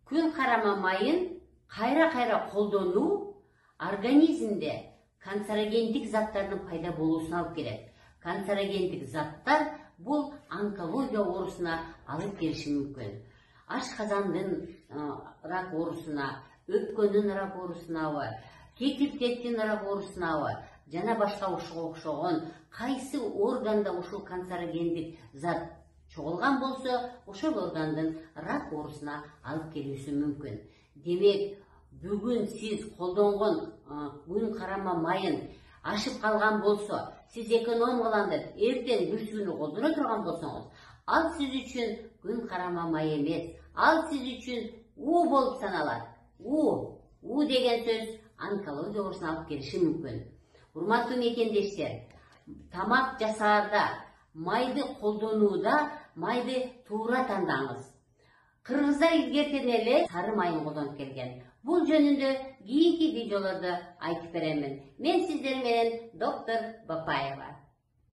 Күн карама майын кайра колдонуу организмде канцерогендик заттардын пайда болуусуна алып келет. Канцерогендик заттар бул онкология оорусуна алып келиши мүмкүн. Ашказандын рак оорусуна, өпкөнүн рак оорусунабы, кекиртектин рак оорусунабы жана башка ушуга окшогон кайсы органда ушул канцерогендик зат чогулган болсо, ошол органдын рак оорусуна алып келүүсү мүмкүн. Демек, бүгүн сиз колдонгон күн карама майын ашып калган болсо, сиз эконом кылам деп эртең бүрсүгүнү колдоно турган болсоңуз, ал сиз үчүн күн карама май эмес, ал сиз үчүн у болуп саналат. У деген сөз онкология оорусуна алып келиши мүмкүн. Урматтуу мекендештер, тамак жасаарда, майды колдонууда майды туура тандаңыз. Кыргыздар илгертен эле сары майын колдонуп келген. Бул жөнүндө кийинки видеолордо айтып беремин. Мен сиздер менен доктор Бапаева.